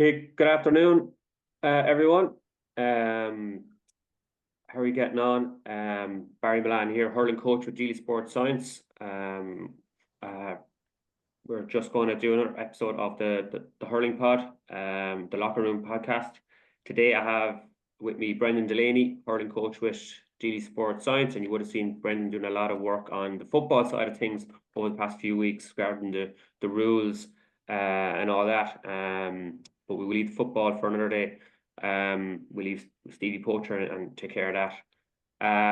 Hey, good afternoon, everyone. How are you getting on? Barry Mullane here, hurling coach with Geely Sports Science. Uh, we're just going to do another episode of the hurling pod, the locker room podcast. Today I have with me Brendan Delaney, hurling coach with Geely Sports Science, and you would have seen Brendan doing a lot of work on the football side of things over the past few weeks regarding the rules and all that. But we will leave football for another day. We'll leave Stevie Poacher and take care of that.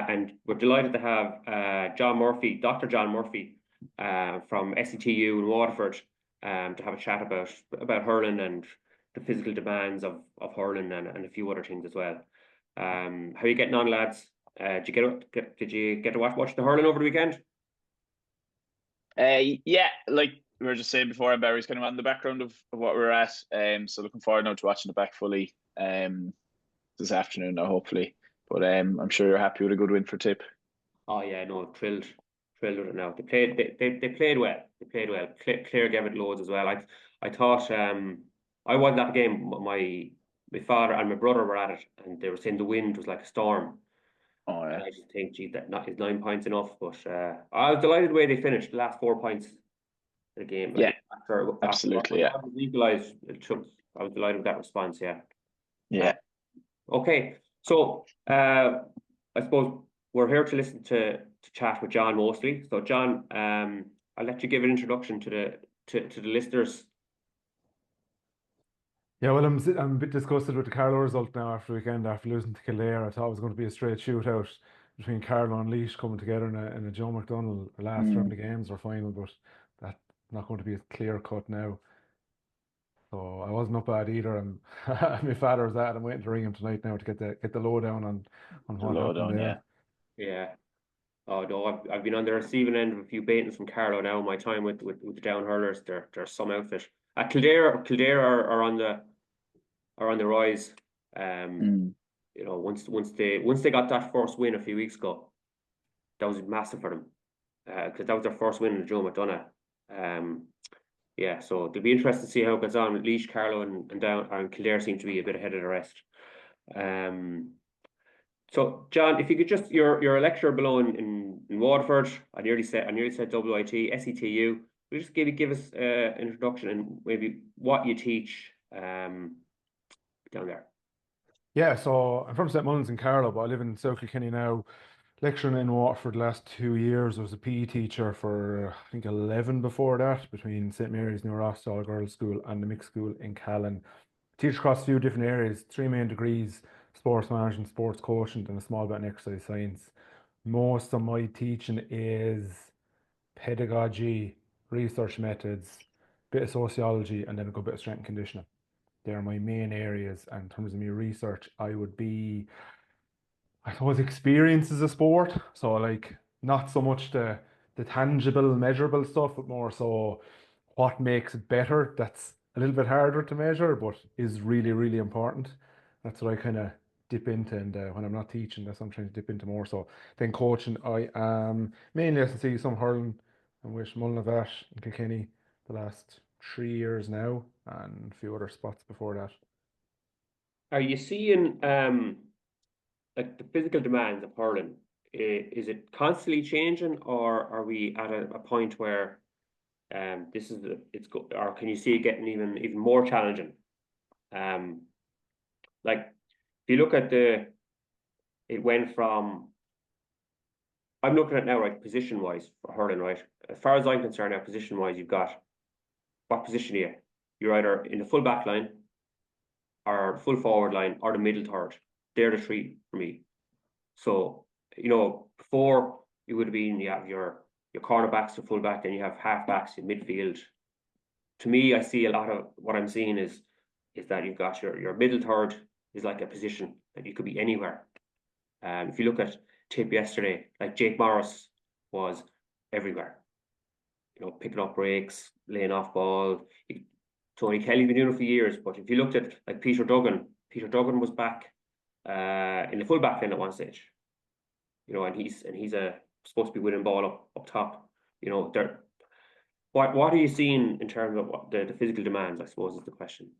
And we're delighted to have John Murphy, Dr. John Murphy, from SETU in Waterford, to have a chat about hurling and the physical demands of hurling and a few other things as well. How are you getting on, lads? Did you get to watch the hurling over the weekend? Yeah, like we were just saying before, Barry's kind of on the background of what we're at. So looking forward now to watching it back fully this afternoon now, hopefully. But I'm sure you're happy with a good win for Tip. Oh yeah, no, thrilled with it now. They played well. They played well. Claire gave it loads as well. I thought I wasn't at the game. My father and my brother were at it, and they were saying the wind was like a storm. Oh yeah. And I just think, gee, is 9 points enough? But I was delighted the way they finished. The last 4 points of the game. Yeah, after absolutely. Yeah. Legalized, I was delighted with that response. Yeah. Yeah. Okay, so I suppose we're here to listen to chat with John mostly. So John, I'll let you give an introduction to the listeners. Yeah, well, I'm a bit disgusted with the Carlow result now after the weekend, after losing to Kildare. I thought it was going to be a straight shootout between Carlow and Laois coming together in a Joe McDonnell last round of games or final, but that's not going to be a clear cut now. So I wasn't up bad either, and my father was at. I'm waiting to ring him tonight now to get the lowdown on what happened there. Yeah. Oh no, I've been on the receiving end of a few beatings from Carlow now. My time with the down hurlers, they're some outfit. Kildare are on the rise. You know, once they got that first win a few weeks ago, that was massive for them. Because that was their first win in the Joe McDonagh. Yeah, so it'll be interesting to see how it goes on. Laois, Carlow, and Kildare seem to be a bit ahead of the rest. So John, if you could just you're a lecturer below in Waterford. I nearly said WIT, SETU. Will you just give us an introduction and maybe what you teach down there? Yeah, so I'm from St Mullins in Carlow, but I live in South Kilkenny now. Lecturing in Waterford the last 2 years. I was a PE teacher for I think 11 before that, between St Mary's New Ross All Girls School and the mixed school in Callan. Teach across a few different areas, 3 main degrees: sports management, sports coaching, and a small bit in exercise science. Most of my teaching is pedagogy, research methods, bit of sociology, and then a good bit of strength and conditioning. They're my main areas. And in terms of my research, I suppose experience is a sport. So like not so much the tangible, measurable stuff, but more so what makes it better. That's a little bit harder to measure, but is really, really important. That's what I kind of dip into, and when I'm not teaching, that's what I'm trying to dip into more. So then coaching, I am mainly see some hurling and with Mullane in Kilkenny the last 3 years now, and a few other spots before that. Are you seeing like the physical demands of hurling? Is it constantly changing, or are we at a point where or can you see it getting even more challenging? Like if you look at it went from, I'm looking at now, right, position wise for hurling, right? As far as I'm concerned now, position wise, you've got, what position are you? You're either in the full back line or full forward line or the middle third. They're the three for me. So, you know, before it would have been, you have your cornerbacks to full back, then you have half backs in midfield. To me, I see a lot of what I'm seeing is that you've got your middle third is like a position that you could be anywhere. If you look at Tip yesterday, like Jake Morris was everywhere. You know, picking up breaks, laying off ball. Tony Kelly's been doing it for years, but if you looked at like Peter Duggan was back in the full back line at one stage. You know, and he's supposed to be winning ball up top. You know, what are you seeing in terms of what the physical demands, I suppose, is the question.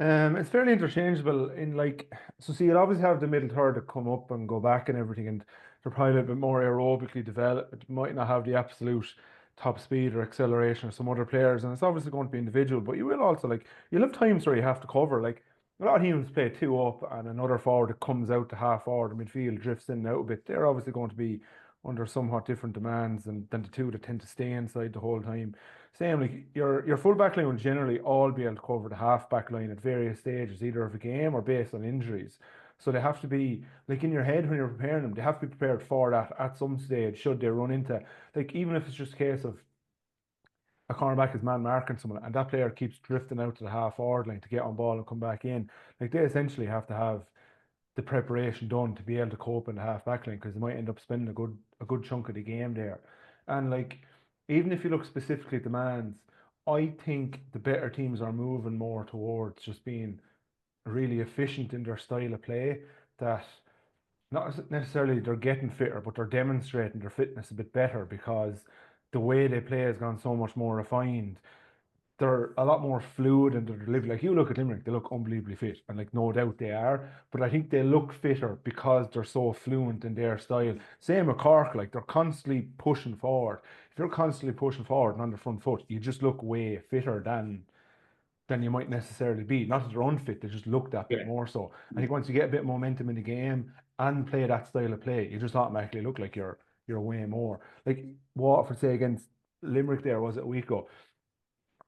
It's fairly interchangeable in like, so see, you'll obviously have the middle third to come up and go back and everything, and they're probably a little bit more aerobically developed. It might not have the absolute top speed or acceleration of some other players, and it's obviously going to be individual, but you will also like, you'll have times where you have to cover. Like, a lot of teams play two up and another forward that comes out to half forward, midfield drifts in and out a bit. They're obviously going to be under somewhat different demands than the two that tend to stay inside the whole time. Same, like your full back line will generally all be able to cover the half back line at various stages, either of a game or based on injuries. So they have to be like in your head when you're preparing them, they have to be prepared for that at some stage, should they run into, like, even if it's just a case of a cornerback is man marking someone and that player keeps drifting out to the half forward line to get on ball and come back in. Like, they essentially have to have the preparation done to be able to cope in the half back line, because they might end up spending a good chunk of the game there. And like, even if you look specifically at the mans, I think the better teams are moving more towards just being really efficient in their style of play. That not necessarily they're getting fitter, but they're demonstrating their fitness a bit better because the way they play has gone so much more refined. They're a lot more fluid and they're delivery. Like, you look at Limerick, they look unbelievably fit, and like, no doubt they are. But I think they look fitter because they're so fluent in their style. Same with Cork, like they're constantly pushing forward. If you're constantly pushing forward and on the front foot, you just look way fitter than you might necessarily be. Not that they're unfit, they just look that bit Yeah. more so. I think once you get a bit of momentum in the game and play that style of play, you just automatically look like you're way more. Like Waterford, say, against Limerick there, was it a week ago?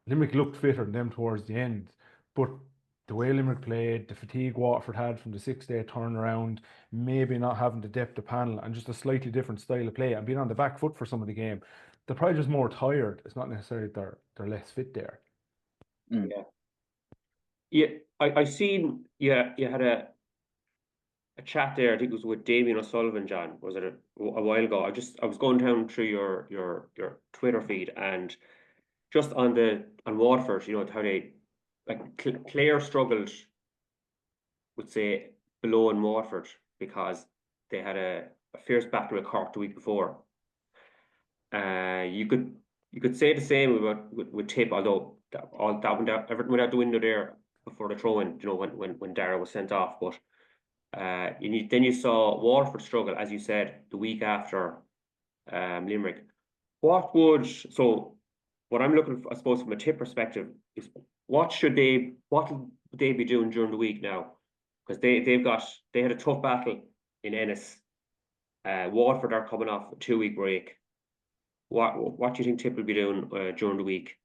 Limerick looked fitter than them towards the end, but the way Limerick played, the fatigue Waterford had from the 6 day turnaround, maybe not having the depth of panel and just a slightly different style of play and being on the back foot for some of the game, they're probably just more tired. It's not necessarily they're less fit there. Mm. Yeah. Yeah, I seen, yeah, you had a chat there. I think it was with Damien O'Sullivan, John. Was it a while ago? I was going down through your Twitter feed, and just on Waterford, you know how they, like, Clare struggled, would say, below in Waterford because they had a fierce battle with Cork the week before. You could say the same about with Tip, although all that everything went out the window there before the throw in. You know, when Dara was sent off, but then you saw Waterford struggle, as you said, the week after Limerick. What I'm looking for, I suppose, from a Tip perspective, is what will they be doing during the week now? Because they had a tough battle in Ennis. Waterford are coming off a 2 week break. What do you think Tip will be doing during the week?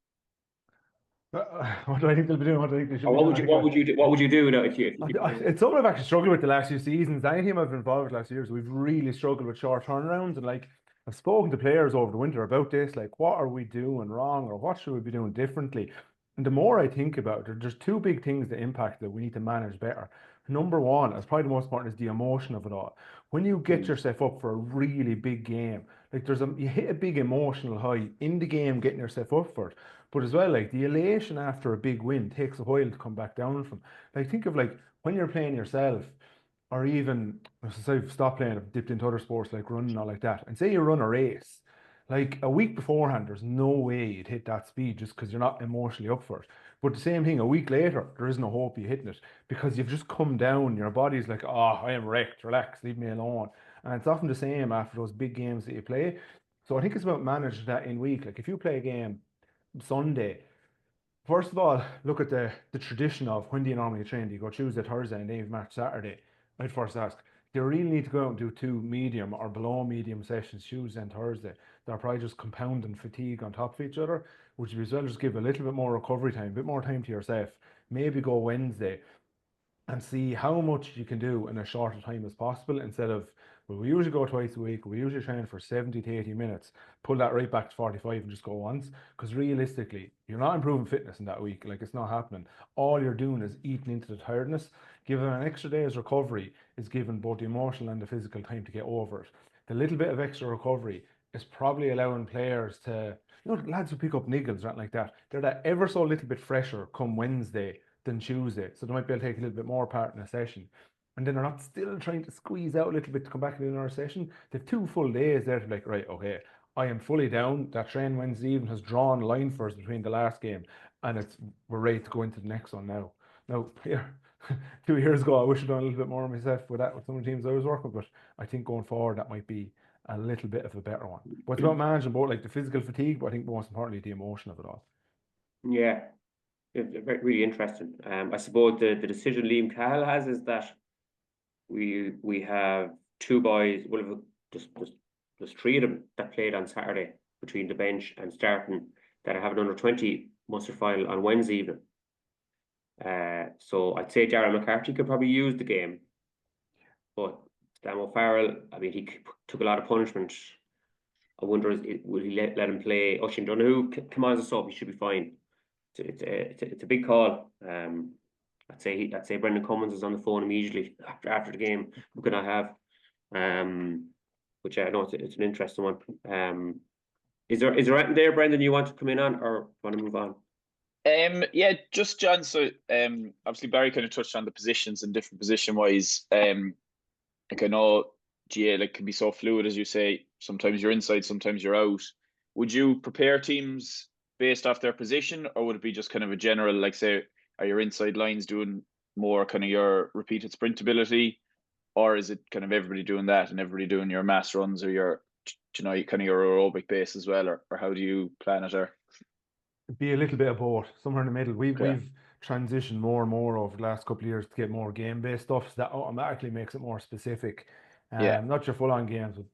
What do I think they'll be doing? What do I think they should Or be doing? I think what would you do now if you it's something I've actually struggled with the last few seasons. Any team I've been involved with last years, we've really struggled with short turnarounds. And like, I've spoken to players over the winter about this, like, what are we doing wrong or what should we be doing differently? And the more I think about it, there's two big things that impact that we need to manage better. Number one, as probably the most important, is the emotion of it all. When you get yourself up for a really big game, like, you hit a big emotional high in the game getting yourself up for it. But as well, like, the elation after a big win takes a while to come back down from. Like, think of like when you're playing yourself, or even since I've stopped playing, I've dipped into other sports like running or like that, and say you run a race, like a week beforehand, there's no way you'd hit that speed just because you're not emotionally up for it. But the same thing a week later, there is no hope you hitting it because you've just come down. Your body's like, oh, I am wrecked. Relax, leave me alone. And it's often the same after those big games that you play. So I think it's about managing that in week. Like, if you play a game Sunday, first of all, look at the tradition of when do you normally train? Do you go Tuesday, Thursday, and then you match Saturday? I'd first ask, do you really need to go out and do two medium or below medium sessions Tuesday and Thursday? They're probably just compounding fatigue on top of each other. Would you as well just give a little bit more recovery time, a bit more time to yourself? Maybe go Wednesday and see how much you can do in a shorter time as possible instead of, well, we usually go twice a week, we usually train for 70 to 80 minutes, pull that right back to 45 and just go once. Because realistically, you're not improving fitness in that week. Like, it's not happening. All you're doing is eating into the tiredness. Giving an extra day's recovery is giving both the emotional and the physical time to get over it. The little bit of extra recovery is probably allowing players to, lads who pick up niggles, right, like that, they're that ever so little bit fresher come Wednesday than Tuesday. So they might be able to take a little bit more part in a session. And then they're not still trying to squeeze out a little bit to come back in another session. They've 2 full days there to be like, right, okay, I am fully down. That train Wednesday evening has drawn a line for us between the last game, and we're ready to go into the next one now. Now, here, 2 years ago, I wish I'd done a little bit more myself with that with some of the teams I was working with, but I think going forward that might be a little bit of a better one. But it's about managing both like the physical fatigue, but I think most importantly the emotion of it all. Yeah, really interesting. I suppose the decision Liam Cahill has is that we have two boys, well, there's three of them that played on Saturday between the bench and starting that are having under 20 Munster final on Wednesday evening. So I'd say Darrell McCarthy could probably use the game, but Stan O'Farrell, I mean, he took a lot of punishment. I wonder, will he let him play Oisin Donoghue? Come on as a sub, he should be fine. It's a big call. I'd say Brendan Cummins is on the phone immediately after the game. Who can I have? Which I know it's an interesting one. Is there anything there, Brendan, you want to come in on, or want to move on? Yeah, just John. So, obviously Barry kind of touched on the positions and different position wise. Like I know Gaelic can be so fluid, as you say. Sometimes you're inside, sometimes you're out. Would you prepare teams based off their position, or would it be just kind of a general, like say, are your inside lines doing more kind of your repeated sprint ability, or is it kind of everybody doing that and everybody doing your mass runs or your, kind of your aerobic base as well, or how do you plan it there? Be a little bit of both, somewhere in the middle. Okay. We've transitioned more and more over the last couple of years to get more game-based stuff, so that automatically makes it more specific. Yeah. Not your full-on games, but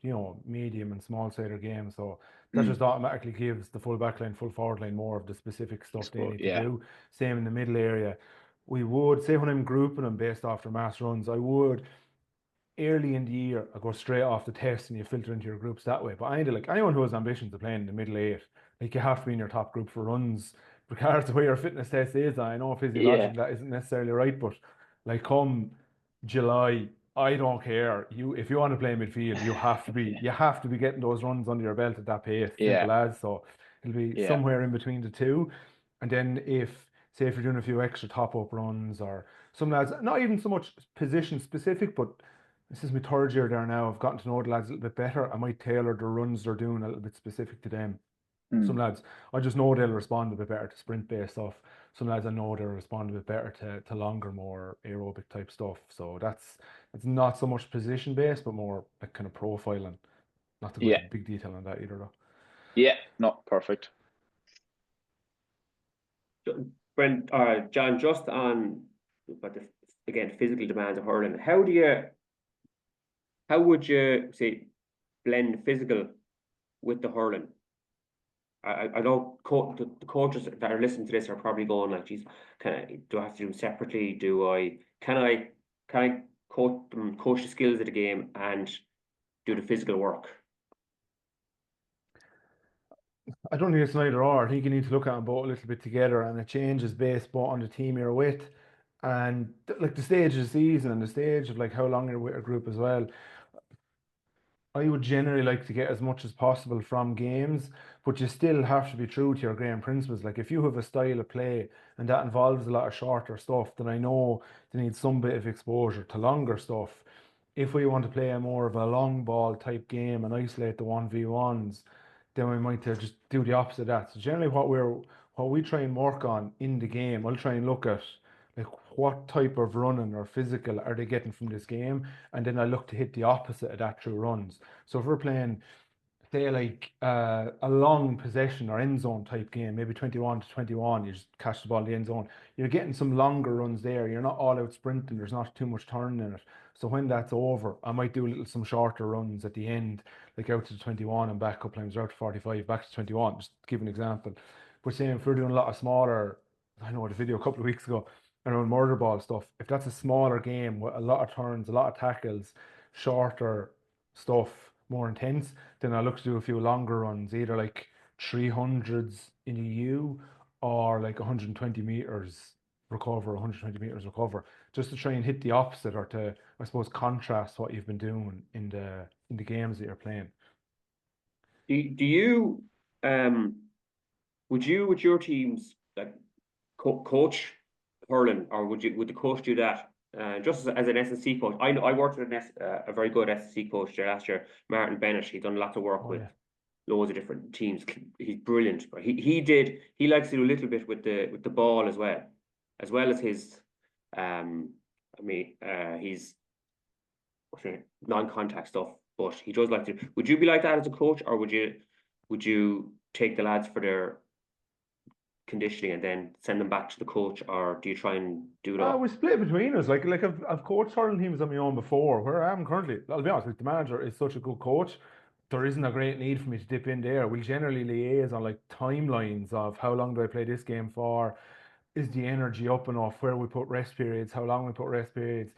medium and small-sider games. So that Mm. just automatically gives the full back line, full forward line more of the specific stuff they need to do. Same in the middle area. We would say when I'm grouping them based off their mass runs, I would early in the year, I go straight off the test and you filter into your groups that way. But I like anyone who has ambitions of playing in the middle eight, like you have to be in your top group for runs, regardless of where your fitness test is. I know physiologically that isn't necessarily right, but like come July, I don't care. If you want to play midfield, you have to be getting those runs under your belt at that pace. Yeah. Simple as. So it'll be Yeah. somewhere in between the two. And then if you're doing a few extra top up runs or some lads, not even so much position specific, but this is my third year there now. I've gotten to know the lads a little bit better. I might tailor the runs they're doing a little bit specific to them. Some Mm. lads, I just know they'll respond a bit better to sprint based stuff. Some lads I know they'll respond a bit better to longer, more aerobic type stuff. So that's not so much position based, but more like kind of profiling. Not to go Yeah. into big detail on that either though. Yeah. No, perfect. John, just on but again physical demands of hurling. How would you say blend physical with the hurling? I know the coaches that are listening to this are probably going like, "Geez, do I have to do them separately? Can I coach the skills of the game and do the physical work?" I don't think it's an either or. I think you need to look at them both a little bit together, and it changes based both on the team you're with and like the stage of the season and the stage of like how long you're with a group as well. I would generally like to get as much as possible from games, but you still have to be true to your game principles. Like if you have a style of play and that involves a lot of shorter stuff, then I know they need some bit of exposure to longer stuff. If we want to play a more of a long ball type game and isolate the 1v1s, then we might just do the opposite of that. So generally what we try and work on in the game, I'll try and look at like what type of running or physical are they getting from this game, and then I look to hit the opposite of that through runs. So if we're playing, say, like a long possession or end zone type game, maybe 21 to 21, you just catch the ball in the end zone. You're getting some longer runs there. You're not all out sprinting. There's not too much turn in it. So when that's over, I might do some shorter runs at the end, like out to the 21 and back a couple times, or out to 45, back to 21. Just to give an example. But saying if we're doing a lot of smaller, I know the video a couple of weeks ago around murder ball stuff. If that's a smaller game with a lot of turns, a lot of tackles, shorter stuff, more intense, then I look to do a few longer runs, either like 300s in a U or like 120 meters recover, 120 meters recover, just to try and hit the opposite or to, I suppose, contrast what you've been doing in the games that you're playing. Do you would you with your teams like coach hurling, or would the coach do that? Just as an SSC coach, I know I worked with a very good SSC coach there last year, Martin Bennett. He'd done lots of work with loads of different teams. He's brilliant, but he likes to do a little bit with the ball as well as his I mean, he's non-contact stuff, but he does like to. Would you be like that as a coach, or would you take the lads for their conditioning and then send them back to the coach, or do you try and do it all? We split between us. Like I've coached hurling teams on my own before. Where I am currently, I'll be honest, like the manager is such a good coach. There isn't a great need for me to dip in there. We generally liaise on like timelines of how long do I play this game for? Is the energy up enough? Where we put rest periods? How long we put rest periods?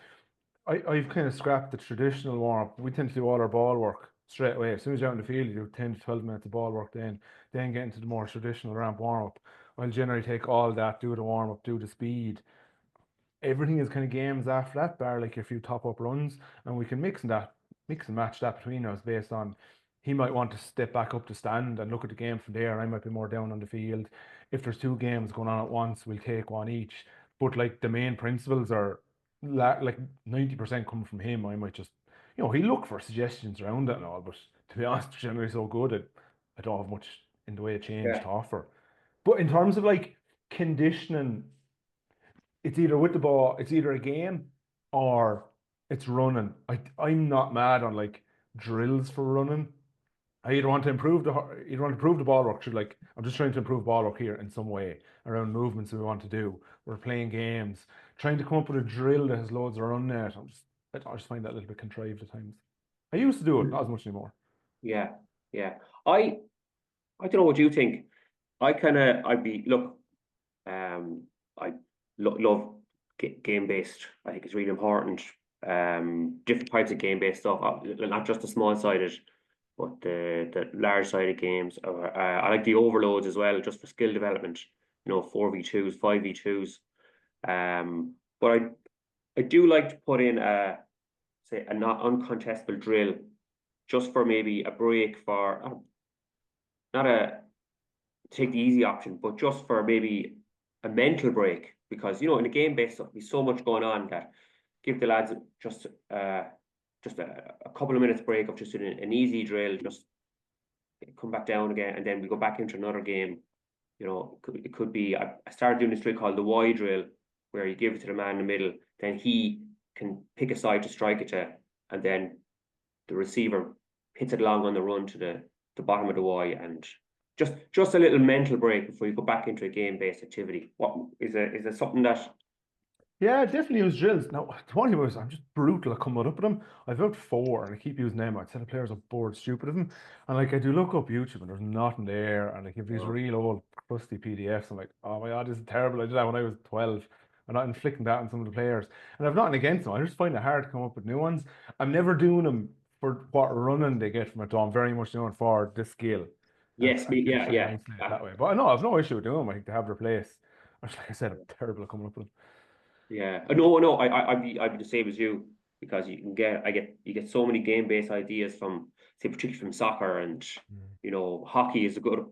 I've kind of scrapped the traditional warm up. We tend to do all our ball work straight away. As soon as you're out in the field, you do 10 to 12 minutes of ball work, then get into the more traditional ramp warm up. I'll generally take all that, do the warm up, do the speed. Everything is kind of games after that, bar like a few top up runs, and we can mix and match that between us based on he might want to step back up the stand and look at the game from there. I might be more down on the field. If there's two games going on at once, we'll take one each. But like the main principles are like 90% come from him. I might just, he look for suggestions around it and all, but to be honest, generally so good. I don't have much in the way of change Yeah, to offer. But in terms of like conditioning, it's either with the ball, it's either a game or it's running. I'm not mad on like drills for running. I either want to improve the ball work. Should like I'm just trying to improve ball work here in some way around movements that we want to do. We're playing games, trying to come up with a drill that has loads of run net. I just find that a little bit contrived at times. I used to do it, not as much anymore. yeah, yeah. I don't know what you think. I'd be look. I love game based. I think it's really important. Different types of game based stuff, not just the small sided, but the large sided games. I like the overloads as well, just for skill development. 4v2s, 5v2s. But I do like to put in a not uncontestable drill, just for maybe a break for not a take the easy option, but just for maybe a mental break, because in a game based stuff, there's so much going on that give the lads just a couple of minutes break of just doing an easy drill, just come back down again, and then we go back into another game. It could be I started doing this drill called the Y drill, where you give it to the man in the middle, then he can pick a side to strike it to, and then the receiver hits it along on the run to the bottom of the Y, and just a little mental break before you go back into a game-based activity. What is it something that? Yeah, definitely use drills. Now, the one thing was I'm just brutal at coming up with them. I've about four and I keep using them. I'd say the players are bored stupid of them. And like I do look up YouTube and there's nothing there. And like if these real old crusty PDFs, I'm like, oh my God, this is terrible. I did that when I was 12. I'm not inflicting that on some of the players. And I've nothing against them. I just find it hard to come up with new ones. I'm never doing them for what running they get from it, though. I'm very much doing it for the skill. Yes, And kind of yeah, try and yeah. isolate it that way. But I know I've no issue with doing them. I think they have their place. Like I said, I'm terrible at coming up with them. Yeah. No. I'd be the same as you, because you get so many game based ideas from, say, particularly from soccer, and hockey is a good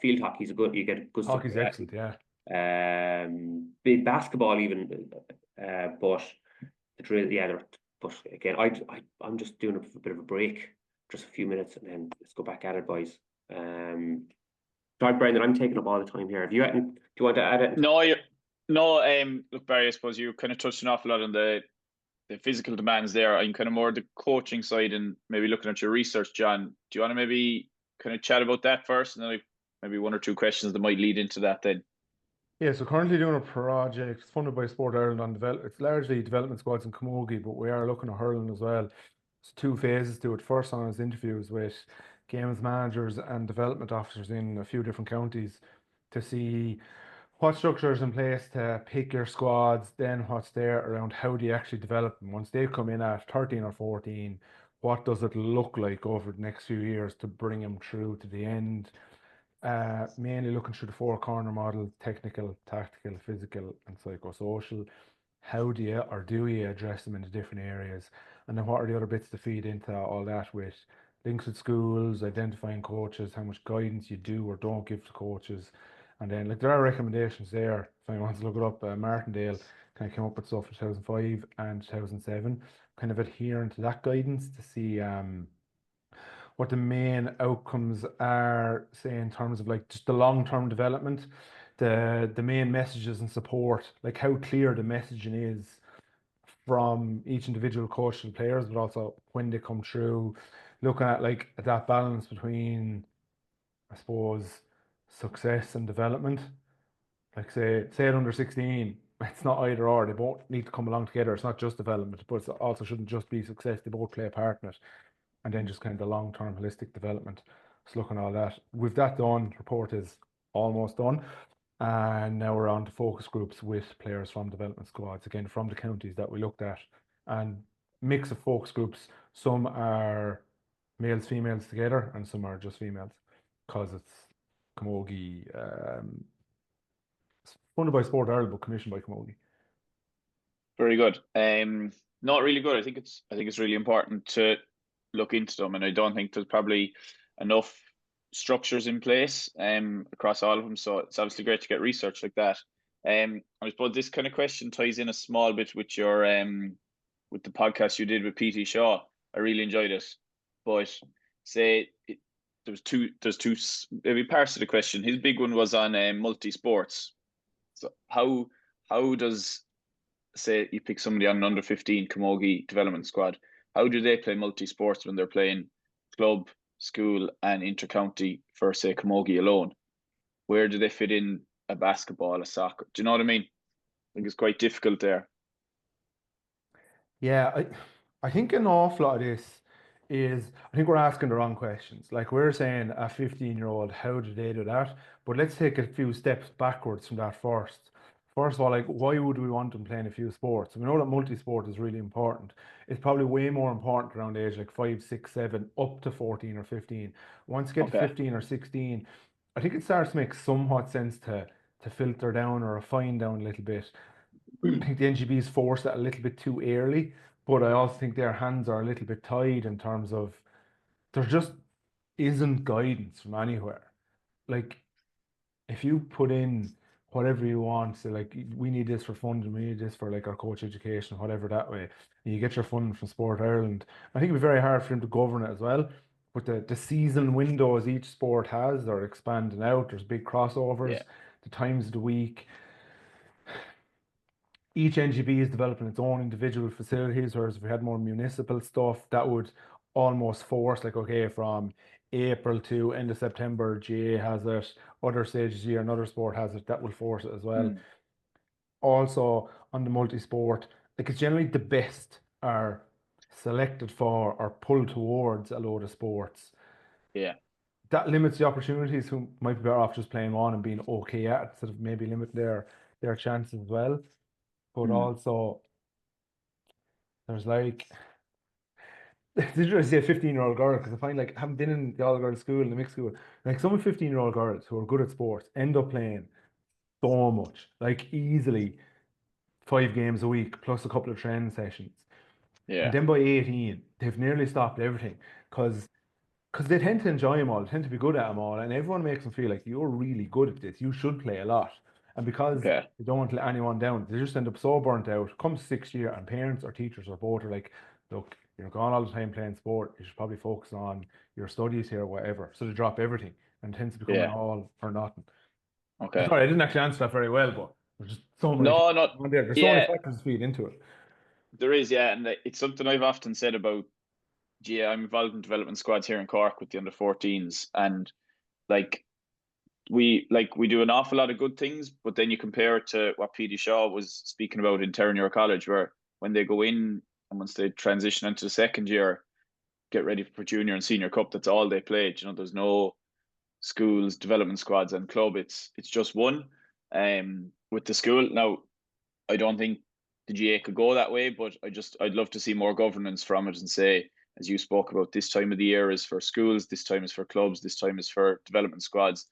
field hockey is a good, you get good stuff Hockey's like excellent, yeah. that. Big basketball even, but the drill, yeah. But again, I'm just doing a bit of a break, just a few minutes, and then let's go back at it, boys. Sorry, Brendan, I'm taking up all the time here. Do you want to add it? No, no. Look, Barry, I suppose you kind of touched an awful lot on the physical demands there. I'm kind of more the coaching side and maybe looking at your research, John. Do you want to maybe kind of chat about that first, and then maybe one or two questions that might lead into that then? Yeah, so currently doing a project funded by Sport Ireland on it's largely development squads in Camogie, but we are looking at hurling as well. It's two phases to it. First on is interviews with games managers and development officers in a few different counties to see what structure is in place to pick your squads, then what's there around how do you actually develop them. Once they've come in at 13 or 14, what does it look like over the next few years to bring them through to the end? Mainly looking through the four corner model: technical, tactical, physical, and psychosocial. How do you address them in the different areas? And then what are the other bits to feed into all that, with links with schools, identifying coaches, how much guidance you do or don't give to coaches. And then like there are recommendations there. If anyone wants to look it up, Martindale kind of came up with stuff for 2005 and 2007, kind of adhering to that guidance to see what the main outcomes are, say in terms of like just the long-term development, the main messages and support, like how clear the messaging is from each individual coach and players, but also when they come through, looking at like that balance between, I suppose, success and development. Like say at under 16, it's not either or. They both need to come along together. It's not just development, but it also shouldn't just be success. They both play a part in it. And then just kind of the long-term holistic development. So looking at all that. With that done, report is almost done. And now we're on to focus groups with players from development squads, again, from the counties that we looked at. And mix of focus groups. Some are males, females together, and some are just females. Because it's Camogie, funded by Sport Ireland, but commissioned by Camogie. Very good. Not really good. I think it's really important to look into them, and I don't think there's probably enough structures in place across all of them. So it's obviously great to get research like that. I suppose this kind of question ties in a small bit with your with the podcast you did with PT Shaw. I really enjoyed it, but there's two maybe parts of the question. His big one was on multi sports. So how does, say you pick somebody on an under 15 Camogie development squad, how do they play multi-sports when they're playing club, school and inter-county for, say, Camogie alone? Where do they fit in a basketball, a soccer? Do you know what I mean? I think it's quite difficult there. Yeah, I think an awful lot of this is, I think we're asking the wrong questions. Like we're saying a 15-year-old, how do they do that? But let's take a few steps backwards from that first. First of all, like why would we want them playing a few sports? We know that multi-sport is really important. It's probably way more important around age like 5, 6, 7, up to 14 or 15. Once you get to 15 or 16, I think it starts to make somewhat sense to filter down or refine down a little bit. I think the NGBs forced that a little bit too early, but I also think their hands are a little bit tied in terms of there just isn't guidance from anywhere. Like if you put in whatever you want, so like we need this for funding, we need this for like our coach education, whatever that way, and you get your funding from Sport Ireland, I think it'd be very hard for him to govern it as well. But the season windows each sport has are expanding out. There's big crossovers, the times of the week. Each NGB is developing its own individual facilities, whereas if we had more municipal stuff, that would almost force, like, okay, from April to end of September, GA has it, other stages here, another sport has it, that will force it as well. Also, on the multi-sport, like it's generally the best are selected for or pulled towards a load of sports. Yeah. That limits the opportunities who might be better off just playing one and being okay at it, instead of maybe limit their chances as well. But also, there's like, it's interesting to see a 15-year-old girl, because I find like, I haven't been in the all-girl school and the mixed school, like some 15-year-old girls who are good at sports end up playing so much, like easily 5 games a week plus a couple of training sessions. And then by 18, they've nearly stopped everything because they tend to enjoy them all, they tend to be good at them all, and everyone makes them feel like you're really good at this, you should play a lot. And because they don't want to let anyone down, they just end up so burnt out. Comes 6th year, and parents or teachers or both are like, look, you're gone all the time playing sport, you should probably focus on your studies here or whatever. So they drop everything, and it tends to become an all or nothing. Sorry, I didn't actually answer that very well, but there's just so many there's so many factors to feed into it. There is, and it's something I've often said about, I'm involved in development squads here in Cork with the under 14s, and we do an awful lot of good things, but then you compare it to what PD Shaw was speaking about in Terranure College, where when they go in and once they transition into the second year, get ready for junior and senior cup, that's all they played. There's no schools, development squads and club. It's just one. With the school now, I don't think the GA could go that way, but I'd love to see more governance from it and say, as you spoke about, this time of the year is for schools, this time is for clubs, this time is for development squads.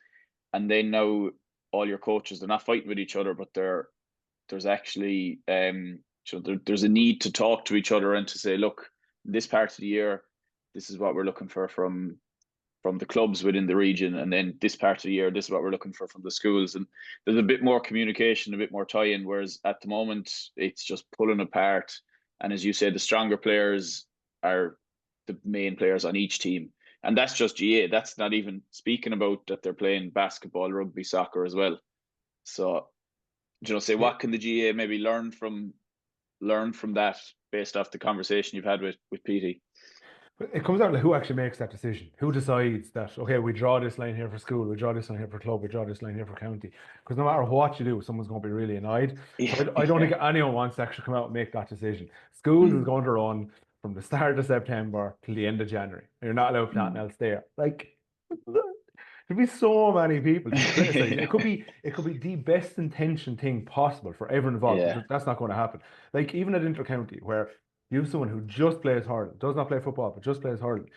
And then now all your coaches, they're not fighting with each other, but there's actually there's a need to talk to each other and to say, look, this part of the year, this is what we're looking for from the clubs within the region, and then this part of the year, this is what we're looking for from the schools. And there's a bit more communication, a bit more tie-in, whereas at the moment it's just pulling apart. And as you said, the stronger players are the main players on each team. And that's just GA. That's not even speaking about that they're playing basketball, rugby, soccer as well. So, say what can the GA maybe learn from that based off the conversation you've had with PT? It comes down to who actually makes that decision. Who decides that, okay, we draw this line here for school, we draw this line here for club, we draw this line here for county. Because no matter what you do, someone's going to be really annoyed. So I don't think anyone wants to actually come out and make that decision. Schools is going to run from the start of September till the end of January. You're not allowed nothing else there. Like, there'd be so many people to criticize. It could be the best intentioned thing possible for everyone involved. Yeah. That's not going to happen. Like even at Intercounty, where you have someone who just plays hurling, does not play football, but just plays hurling.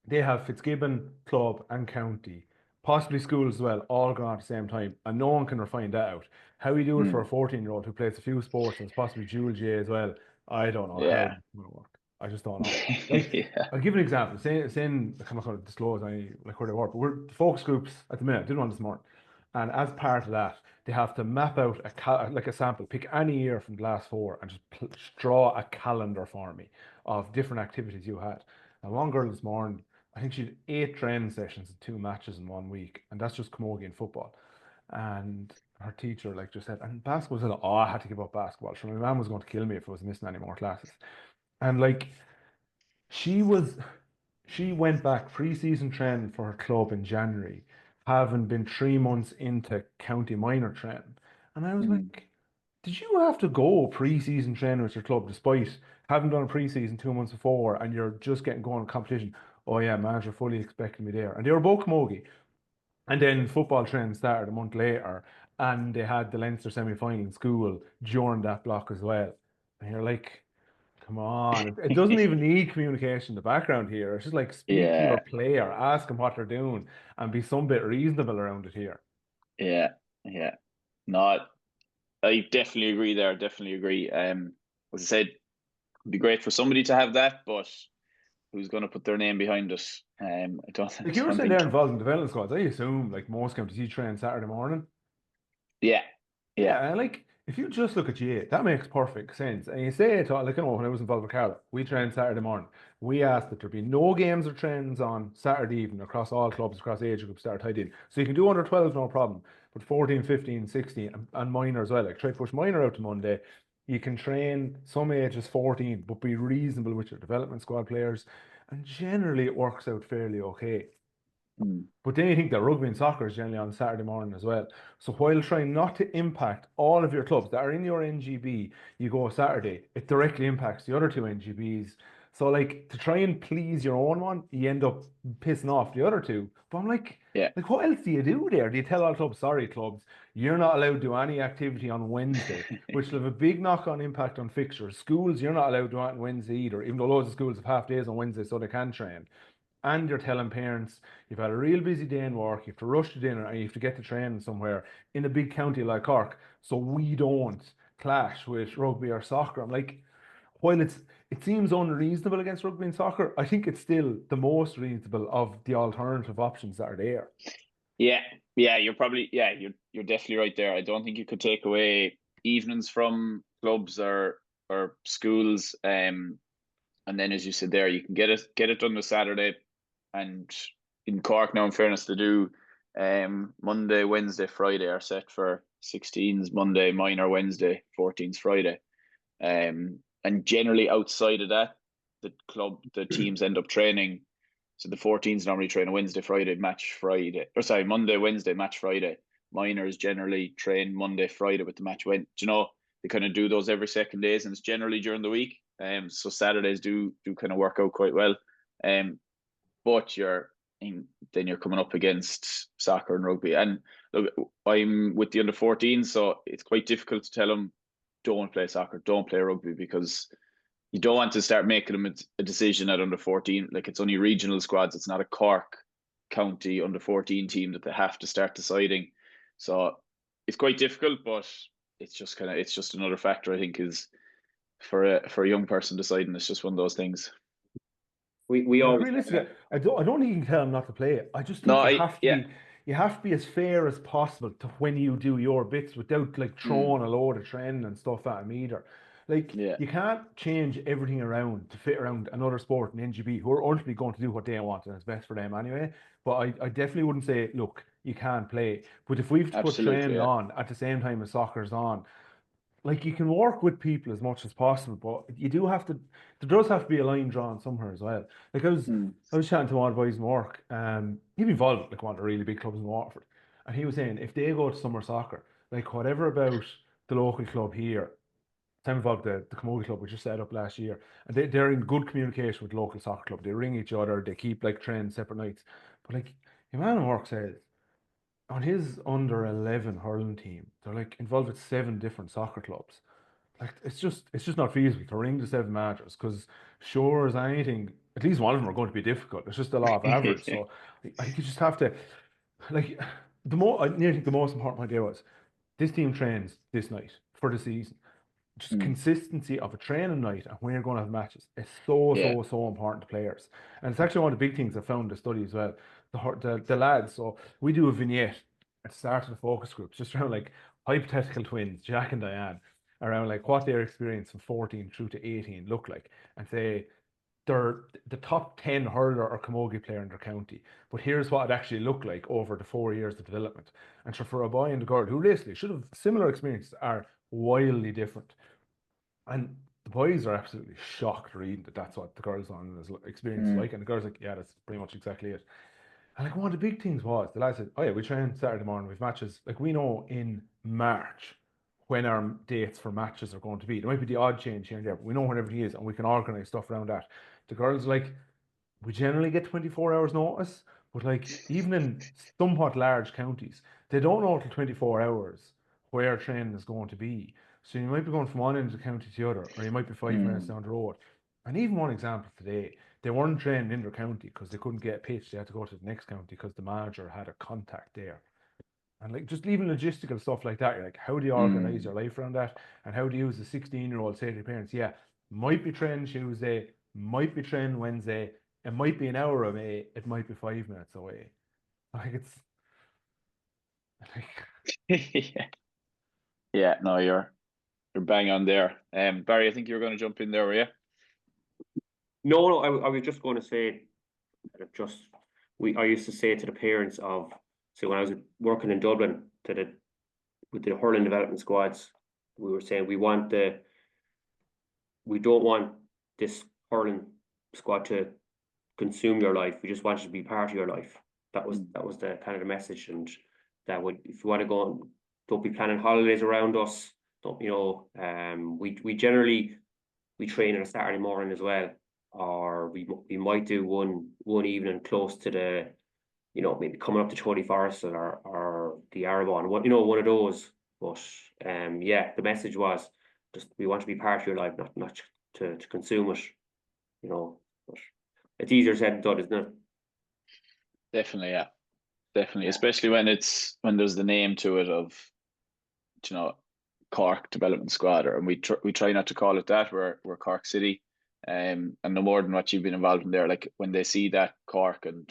They have Fitzgibbon, club, and county, possibly schools as well, all going on at the same time, and no one can find that out. How you do it for a 14-year-old who plays a few sports and is possibly dual GA as well, I don't know how it's going to work. I just don't know. Like, I'll give an example. Saying I cannot disclose any like where they work, but we're focus groups at the minute. Did one this morning, and as part of that, they have to map out a sample, pick any year from the last 4, and just draw a calendar for me of different activities you had. And one girl this morning, I think she had 8 training sessions and 2 matches in 1 week, and that's just camogie and football. And her teacher like just said, and basketball said, oh, I had to give up basketball. So my mum was going to kill me if I was missing any more classes. And like she went back pre-season training for her club in January, having been 3 months into county minor training. And I was like, did you have to go pre-season training with your club despite having done a pre-season 2 months before and you're just getting going in competition? Oh yeah, manager fully expecting me there. And they were both camogie. And then football training started a month later and they had the Leinster semi-final in school during that block as well. And you're like, come on, it doesn't even need communication in the background here. It's just like speak to your player, ask them what they're doing, and be some bit reasonable around it here. Yeah. No, I definitely agree there. Definitely agree. As I said, it'd be great for somebody to have that, but who's going to put their name behind it? I don't. Like you were saying, they're involved in development squads. I assume like most counties you train Saturday morning. Yeah. And like if you just look at GA, that makes perfect sense. And you say it like when I was involved with Carla, we trained Saturday morning. We asked that there be no games or trainings on Saturday evening across all clubs, across age groups start tied in. So you can do under 12, no problem. But 14, 15, 16 and minor as well. Like try to push minor out to Monday. You can train some ages 14, but be reasonable with your development squad players. And generally it works out fairly okay. But then you think that rugby and soccer is generally on Saturday morning as well. So while trying not to impact all of your clubs that are in your NGB, you go Saturday, it directly impacts the other 2 NGBs. So like to try and please your own one, you end up pissing off the other 2. But I'm like, like what else do you do there? Do you tell all clubs, sorry clubs, you're not allowed to do any activity on Wednesday, which will have a big knock-on impact on fixtures. Schools, you're not allowed to do it on Wednesday either, even though loads of schools have half days on Wednesday so they can train. And you're telling parents you've had a real busy day in work, you have to rush to dinner, and you have to get to training somewhere in a big county like Cork, so we don't clash with rugby or soccer. I'm like, while it seems unreasonable against rugby and soccer, I think it's still the most reasonable of the alternative options that are there. Yeah, you're definitely right there. I don't think you could take away evenings from clubs or schools. And then as you said there, you can get it done this Saturday. And in Cork now, in fairness, to do Monday, Wednesday, Friday are set for 16s Monday, minor Wednesday, 14s Friday. And generally outside of that, the teams end up training. So the 14s normally train a Wednesday, Friday, match Friday. Or sorry, Monday, Wednesday, match Friday. Minors generally train Monday, Friday with the match when they kind of do those every second days, and it's generally during the week. So Saturdays do kind of work out quite well. But then you're coming up against soccer and rugby. And look, I'm with the under 14, so it's quite difficult to tell them don't play soccer, don't play rugby, because you don't want to start making them a decision at under 14. Like it's only regional squads. It's not a Cork County under 14 team that they have to start deciding. So it's quite difficult, but it's just another factor I think is for a young person deciding. It's just one of those things. We always realistically, I don't think you can tell them not to play it. I just think you have to be as fair as possible to when you do your bits without like throwing a load of training and stuff at them either. Like, Yeah. you can't change everything around to fit around another sport in NGB who are ultimately going to do what they want and it's best for them anyway. But I definitely wouldn't say, look, you can't play. But if we have to put Absolutely, training yeah. on at the same time as soccer's on, like, you can work with people as much as possible, but you do have to. There does have to be a line drawn somewhere as well. Like, I was chatting to one of the boys in work. He'd be involved with like one of the really big clubs in Waterford, and he was saying if they go to summer soccer, like whatever about the local club here, same involved the Camogie club, which just set up last year, and they're in good communication with the local soccer club. They ring each other. They keep like training separate nights. But like, your man in work says on his under 11 hurling team, they're like involved with 7 different soccer clubs. Like, it's just not feasible to ring the 7 managers because sure as anything, at least one of them are going to be difficult. It's just the law of average. So I think you just have to, like, I nearly think the most important idea was this team trains this night for the season. Just consistency of a training night and when you're going to have matches is so Yeah. so important to players. And it's actually one of the big things I found in the study as well. The lads. So we do a vignette at the start of the focus groups, just around like hypothetical twins, Jack and Diane, around like what their experience from 14 through to 18 look like, and say they're the top 10 hurler or camogie player in their county. But here's what it actually looked like over the 4 years of development. And so for a boy and a girl who basically should have similar experiences are wildly different. And the boys are absolutely shocked reading that that's what the girls on his experience is like. And the girls are like, yeah, that's pretty much exactly it. And like one of the big things was the lad said, oh yeah, we train Saturday morning with matches. Like we know in March when our dates for matches are going to be. There might be the odd change here and there, but we know when everything is and we can organise stuff around that. The girls like, we generally get 24 hours notice, but like even in somewhat large counties, they don't know till 24 hours where training is going to be. So you might be going from one end of the county to the other, or you might be 5 minutes down the road. And even one example today, they weren't training in their county because they couldn't get a pitch. They had to go to the next county because the manager had a contact there. And like just even logistical stuff like that, you're like, how do you organize your life around that? And how do you, as a 16-year-old, say to your parents, yeah, might be training Tuesday, might be training Wednesday, it might be an hour away, it might be 5 minutes away. Like it's like Yeah. Yeah, no, you're bang on there. Barry, I think you were going to jump in there, were you? No, I was just going to say that I used to say to the parents of, say when I was working in Dublin with the hurling development squads, we were saying we don't want this hurling squad to consume your life. We just want it to be part of your life. That was the kind of the message, and that would, if you want to go on, don't be planning holidays around us. Don't, we generally we train on a Saturday morning as well, or we might do one evening close to the, maybe coming up to Tony Forest or the Arabon, one of those. But yeah, the message was just we want to be part of your life, not to consume it, But it's easier said than done, isn't it? Definitely, yeah. Definitely. Yeah. Especially when there's the name to it of, you know, Cork Development Squad, and we try not to call it that. We're Cork City. And no more than what you've been involved in there. Like when they see that Cork, and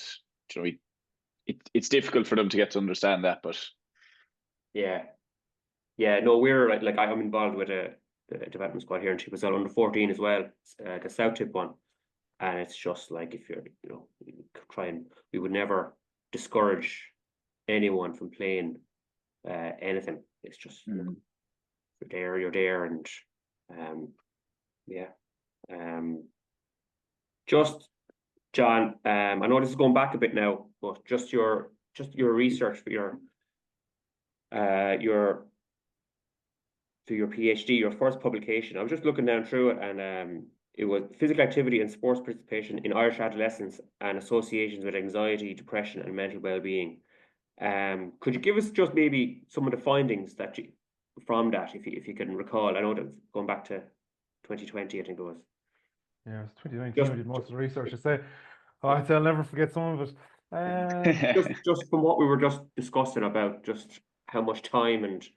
it's difficult for them to get to understand that, but Yeah. Yeah, no, we're like I'm involved with the development squad here in Chippensell under 14 as well, the South Tip one, and it's just like if you're, you try and we would never discourage anyone from playing anything. It's just you're there, and um, yeah, just John, I know this is going back a bit now, but just your research for your to your PhD, your first publication. I was just looking down through it, and it was physical activity and sports participation in Irish adolescents and associations with anxiety, depression, and mental well-being. Could you give us just maybe some of the findings from that, if you can recall? I know that's going back to 2020, I think it was. yeah, it's 2019 Just we did most of the research. I say, oh, I'll never forget some of it. just from what we were just discussing about just how much time and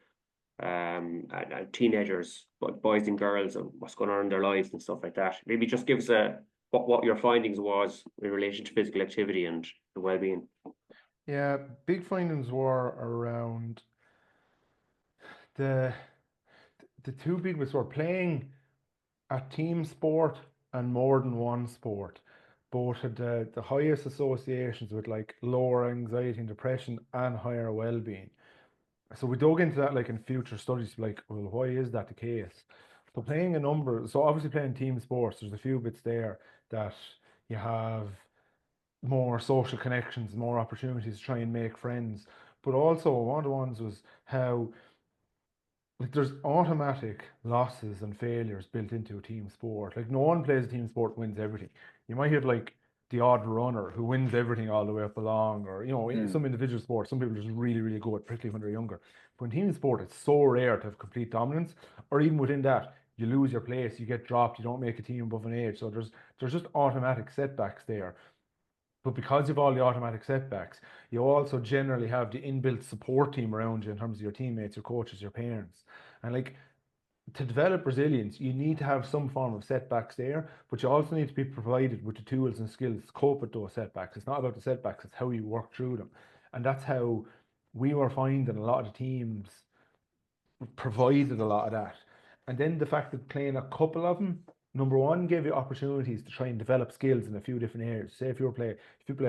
teenagers, but boys and girls, and what's going on in their lives and stuff like that. Maybe just give us what your findings was in relation to physical activity and the well-being. Yeah, big findings were around the the two big ones were playing at team sport and more than one sport, both had the highest associations with like lower anxiety and depression and higher well-being. So we dug into that like in future studies, like, well, why is that the case? So playing a number, so obviously playing team sports, there's a few bits there that you have more social connections, more opportunities to try and make friends. But also one of the ones was how like there's automatic losses and failures built into a team sport. Like no one plays a team sport wins everything. You might have like the odd runner who wins everything all the way up along, or in Mm. some individual sports, some people are just really, really good, particularly when they're younger. But in team sport, it's so rare to have complete dominance, or even within that, you lose your place, you get dropped, you don't make a team above an age. So there's just automatic setbacks there. But because of all the automatic setbacks, you also generally have the inbuilt support team around you in terms of your teammates, your coaches, your parents. And like to develop resilience, you need to have some form of setbacks there, but you also need to be provided with the tools and skills to cope with those setbacks. It's not about the setbacks, it's how you work through them. And that's how we were finding a lot of the teams provided a lot of that. And then the fact that playing a couple of them, number one, gave you opportunities to try and develop skills in a few different areas. Say if you play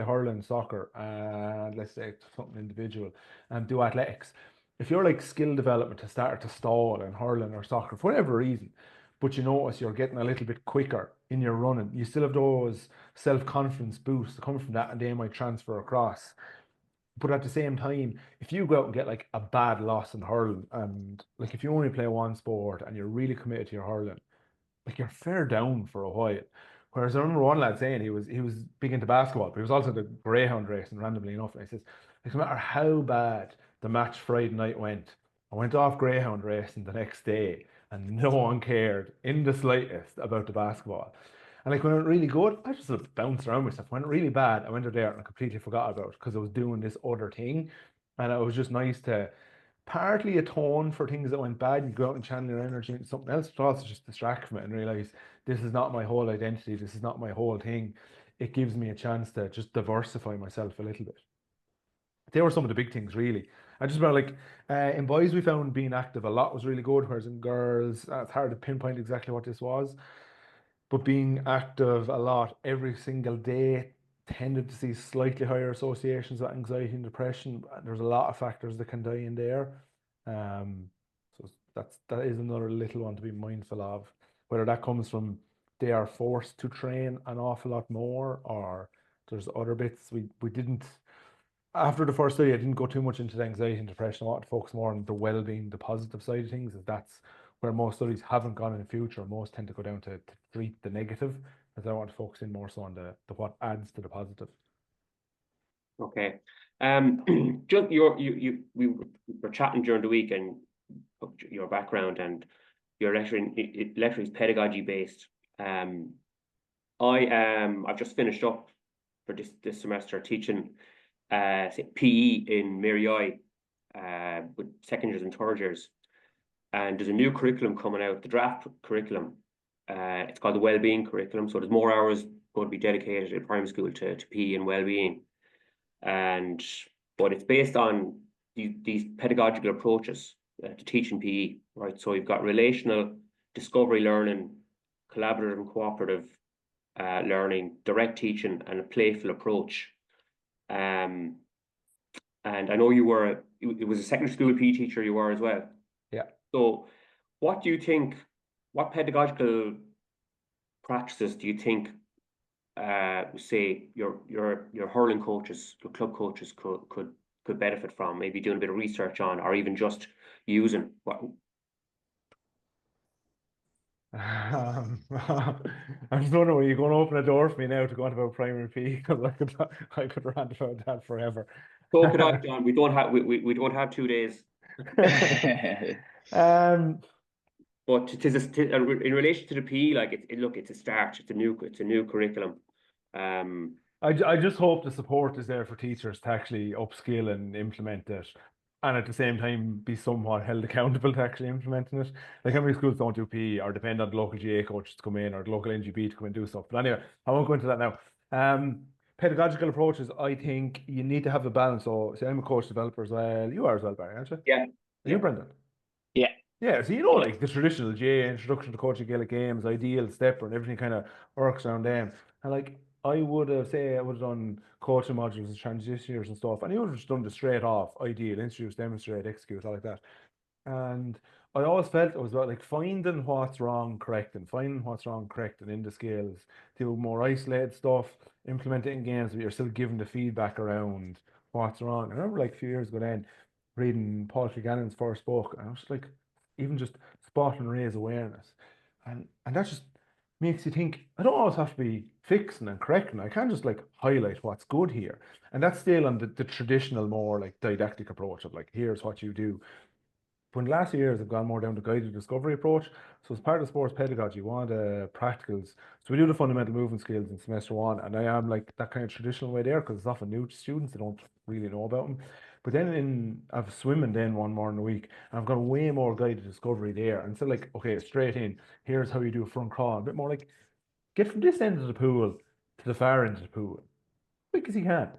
hurling, soccer, and let's say something individual, and do athletics. If you're like skill development to start to stall in hurling or soccer for whatever reason, but you notice you're getting a little bit quicker in your running, you still have those self-confidence boosts that come from that, and they might transfer across. But at the same time, if you go out and get like a bad loss in hurling, and like if you only play one sport and you're really committed to your hurling, like you're fair down for a while. Whereas I remember one lad saying he was big into basketball, but he was also the greyhound racing randomly enough. And he says, like, no matter how bad the match Friday night went, I went off greyhound racing the next day, and no one cared in the slightest about the basketball. And like when it went really good, I just sort of bounced around myself. When it really bad, I went out there and I completely forgot about it because I was doing this other thing. And it was just nice to partly atone for things that went bad. You go out and channel your energy into something else, but also just distract from it and realize this is not my whole identity. This is not my whole thing. It gives me a chance to just diversify myself a little bit. They were some of the big things, really. I just about like in boys, we found being active a lot was really good, whereas in girls, it's hard to pinpoint exactly what this was. But being active a lot every single day tended to see slightly higher associations with anxiety and depression. There's a lot of factors that can die in there. Um, so that is another little one to be mindful of. Whether that comes from they are forced to train an awful lot more, or there's other bits we didn't. After the first study, I didn't go too much into the anxiety and depression. I want to focus more on the well-being, the positive side of things, as that's where most studies haven't gone in the future. Most tend to go down to treat the negative, as I want to focus in more so on the what adds to the positive. Okay. Just we were chatting during the week and your background and your lecturing is pedagogy based. I've just finished up for this semester teaching PE in Mary with second years and third years. And there's a new curriculum coming out, the draft curriculum. It's called the Wellbeing curriculum. So there's more hours going to be dedicated in primary school to PE and well-being. But it's based on these pedagogical approaches to teaching PE, right? So you've got relational, discovery learning, collaborative and cooperative learning, direct teaching, and a playful approach. And I know it was a secondary school PE teacher you were as well. Yeah. So what do you think, what pedagogical practices do you think say your hurling coaches, your club coaches could benefit from, maybe doing a bit of research on, or even just using what? I'm just wondering, are you going to open a door for me now to go on about primary PE? Because I could rant about that forever. So could I, John. We don't have 2 days. Um, But in relation to the PE, like it's a start. It's a new curriculum. I just hope the support is there for teachers to actually upskill and implement it, and at the same time be somewhat held accountable to actually implementing it. Like how many schools don't do PE or depend on the local GA coaches to come in or the local NGB to come and do stuff. But anyway, I won't go into that now. Pedagogical approaches, I think you need to have a balance. So, I'm a coach developer as well. You are as well, Barry, aren't you? Yeah. Are you, Brendan? Yeah. Yeah, so like the traditional GA introduction to coaching Gaelic games, ideal stepper, and everything kind of works around them. And like I would have done coaching modules and transition years and stuff, and I would have just done the straight off ideal, introduce, demonstrate, execute, all like that. And I always felt it was about like finding what's wrong, correcting in the skills, do more isolated stuff, implement it in games, but you're still giving the feedback around what's wrong. I remember like a few years ago then reading Paul Clegannon's first book, and I was just like, even just spot and raise awareness. And that just makes you think I don't always have to be fixing and correcting. I can just like highlight what's good here. And that's still on the traditional, more like didactic approach of like, here's what you do. But in the last years, I've gone more down the guided discovery approach. So as part of sports pedagogy, one of the practicals, so we do the fundamental movement skills in semester one, and I am like that kind of traditional way there because it's often new to students, they don't really know about them. But then I've swimming then one morning a week, and I've got way more guided discovery there. And so like, okay, straight in, here's how you do a front crawl, a bit more like get from this end of the pool to the far end of the pool, quick as you can.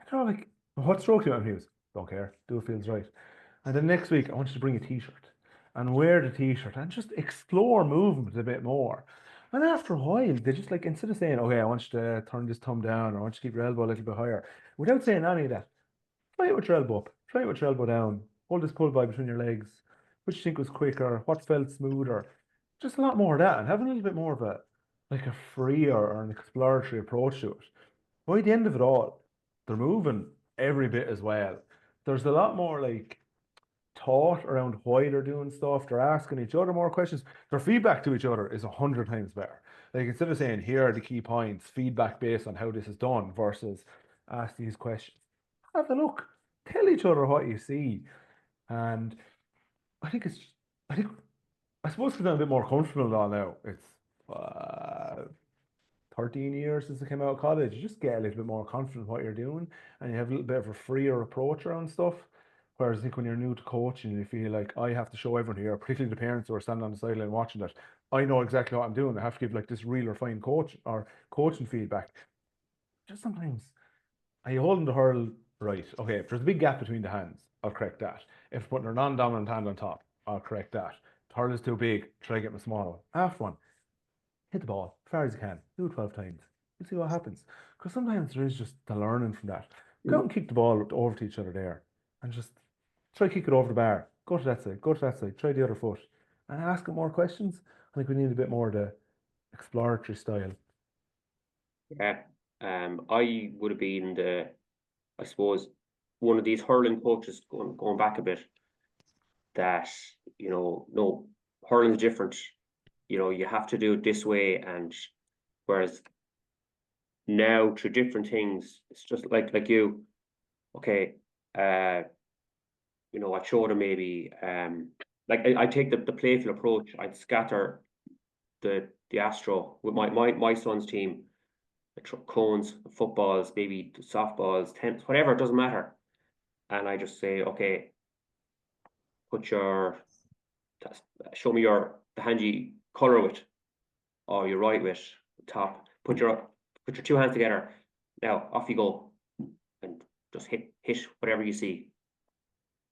And they're all like, what stroke do you want to use? Don't care, do what feels right. And then next week, I want you to bring a t-shirt and wear the t-shirt and just explore movement a bit more. And after a while, they just like, instead of saying, okay, I want you to turn this thumb down, or I want you to keep your elbow a little bit higher, without saying any of that, try it with your elbow up, try it with your elbow down, hold this pull by between your legs, which you think was quicker, what felt smoother, just a lot more of that, and having a little bit more of like a freer or an exploratory approach to it. By the end of it all, they're moving every bit as well. There's a lot more like thought around why they're doing stuff. They're asking each other more questions. Their feedback to each other is 100 times better. Like instead of saying, here are the key points, feedback based on how this is done versus ask these questions. Have a look. Tell each other what you see. And I think I think, I suppose because I'm a bit more comfortable now. It's uh, 13 years since I came out of college. You just get a little bit more confident in what you're doing, and you have a little bit of a freer approach around stuff. Whereas I think when you're new to coaching, you feel like I have to show everyone here, particularly the parents who are standing on the sideline watching that, I know exactly what I'm doing. I have to give like this real refined coach or coaching feedback. Just sometimes are you holding the hurl right? Okay, if there's a big gap between the hands, I'll correct that. If putting a non-dominant hand on top, I'll correct that. The hurl is too big, try to get my small one. Half one, hit the ball as far as you can, do it 12 times. You see what happens. Because sometimes there is just the learning from that. Go out and kick the ball over to each other there and just try to kick it over the bar. Go to that side, go to that side, try the other foot. And ask it more questions. I think we need a bit more of the exploratory style. Yeah. I would have been I suppose, one of these hurling coaches going back a bit that, no, hurling is different. You have to do it this way, and whereas now through different things, it's just like you, okay, I showed them maybe like I take the playful approach. I'd scatter the Astro with my son's team, cones, footballs, maybe softballs, tennis, whatever, it doesn't matter. And I just say, okay, show me the hand you color with, or you write with, top. Put your two hands together. Now off you go, and just hit whatever you see,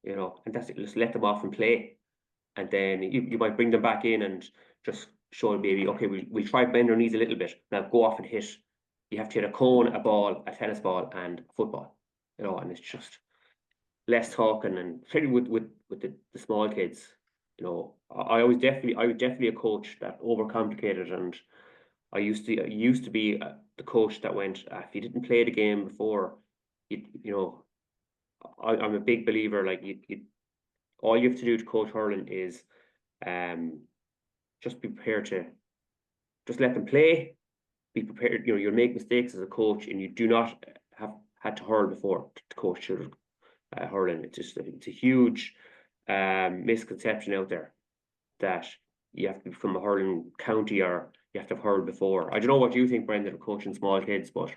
and that's it. Just let them off and play, and then you might bring them back in and just show them maybe, okay, we'll try bend their knees a little bit. Now go off and hit. You have to hit a cone, a ball, a tennis ball, and a football, and it's just less talking, and particularly with the small kids. I was definitely a coach that overcomplicated, and I used to be the coach that went, if you didn't play the game before, I'm a big believer, like all you have to do to coach hurling is just be prepared to just let them play, be prepared. You'll make mistakes as a coach, and you do not have had to hurl before to coach children hurling. It's a huge misconception out there that you have to be from a hurling county or you have to have hurled before. I don't know what you think, Brendan, of coaching small kids, but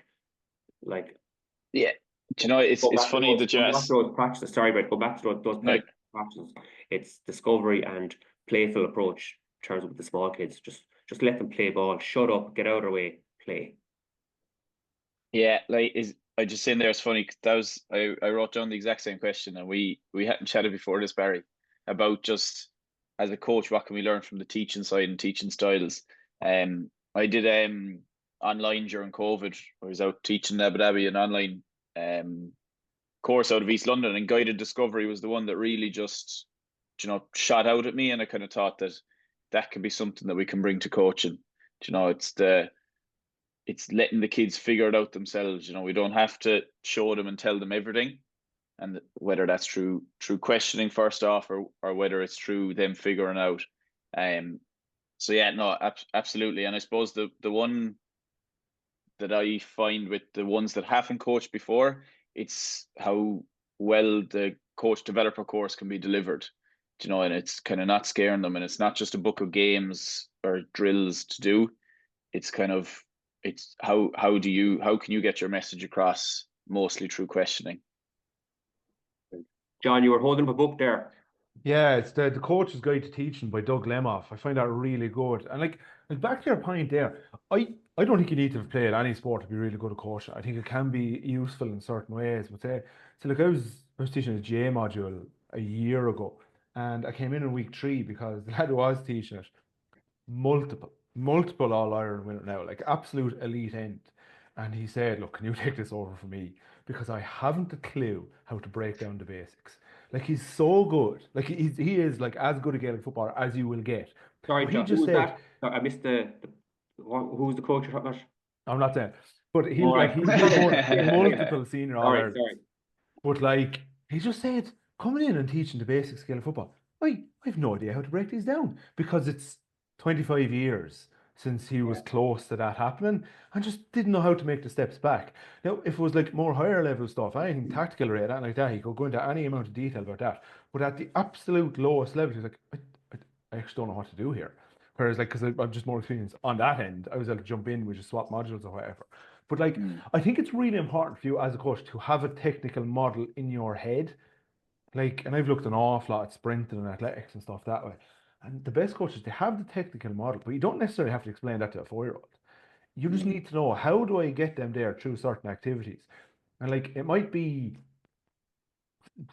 like, yeah, do you know, it's funny that you asked. Those practices. Sorry, but go back to those practices. It's discovery and playful approach in terms of the small kids. Just let them play ball. Shut up. Get out of their way. Play. Yeah, I just saying there, it's funny because that was I wrote down the exact same question, and we hadn't chatted before this, Barry, about just as a coach, what can we learn from the teaching side and teaching styles? I did online during COVID. I was out teaching in Abu Dhabi, an online course out of East London, and guided discovery was the one that really just, shot out at me, and I kind of thought that could be something that we can bring to coaching. It's letting the kids figure it out themselves. We don't have to show them and tell them everything, and whether that's through questioning first off, or whether it's through them figuring out. So yeah, no, absolutely. And I suppose the one that I find with the ones that haven't coached before, it's how well the coach developer course can be delivered. And it's kind of not scaring them, and it's not just a book of games or drills to do. It's how can you get your message across mostly through questioning. John, you were holding up a book there. Yeah, it's the Coach's Guide to Teaching by Doug Lemoff. I find that really good. And like back to your point there, I don't think you need to have played any sport to be really good at coaching. I think it can be useful in certain ways. But look, I was teaching a GA module a year ago, and I came in week 3 because the lad who was teaching it, multiple All-Ireland winner now, like absolute elite end. And he said, look, can you take this over for me? Because I haven't a clue how to break down the basics. Like, he's so good. Like, he is like as good a Gaelic footballer as you will get. Sorry, But John, he just said, that? Sorry, I missed who's the coach you're talking about? I'm not saying, but he's All like, right. he's won multiple senior All-Irelands. Sorry. But like, he just said, coming in and teaching the basics of Gaelic football, I have no idea how to break these down, because it's 25 years since he was close to that happening, and just didn't know how to make the steps back. Now, if it was like more higher level stuff, anything tactical or anything like that, he could go into any amount of detail about that. But at the absolute lowest level, he's like, I actually don't know what to do here. Whereas, like, because I'm just more experienced on that end, I was able to jump in, we just swap modules or whatever. But like, I think it's really important for you as a coach to have a technical model in your head. Like, and I've looked an awful lot at sprinting and athletics and stuff that way. And the best coaches, they have the technical model, but you don't necessarily have to explain that to a 4-year-old. You just need to know, how do I get them there through certain activities? And like, it might be,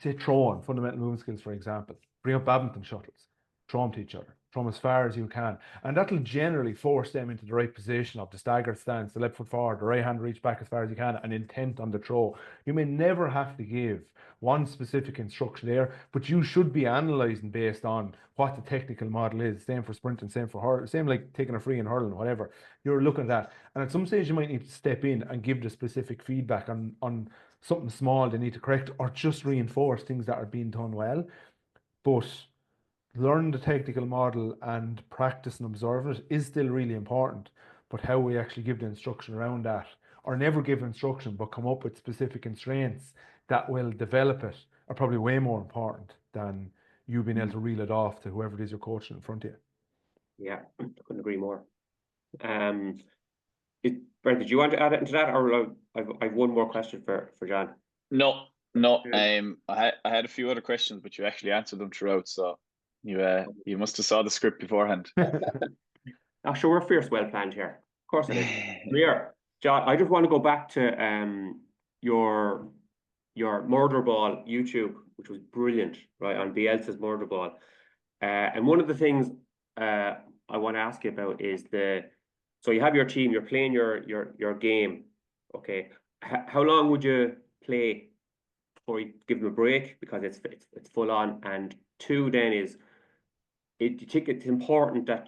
say, throwing, fundamental movement skills, for example. Bring up badminton shuttles, throw them to each other, throw them as far as you can. And that'll generally force them into the right position of the staggered stance, the left foot forward, the right hand reach back as far as you can, and intent on the throw. You may never have to give one specific instruction there, but you should be analysing based on what the technical model is. Same for sprinting, same for hurling, same like taking a free and hurling, whatever. You're looking at that. And at some stage you might need to step in and give the specific feedback on something small they need to correct, or just reinforce things that are being done well. But learn the technical model and practice and observing it is still really important. But how we actually give the instruction around that, or never give instruction but come up with specific constraints that will develop it, are probably way more important than you being able to reel it off to whoever it is you're coaching in front of you. Yeah, I couldn't agree more. Brent, did you want to add it into that, or I've one more question for John? No. I had a few other questions, but you actually answered them throughout, so you must have saw the script beforehand. I'm sure we're fierce well planned here. Of course it is. Here, John, I just want to go back to your murder ball YouTube, which was brilliant, right, on Bielsa's murder ball. And one of the things I want to ask you about is so you have your team, you're playing your game, okay. How long would you play before you give them a break, because it's full on? And 2 then is, do you think it's important that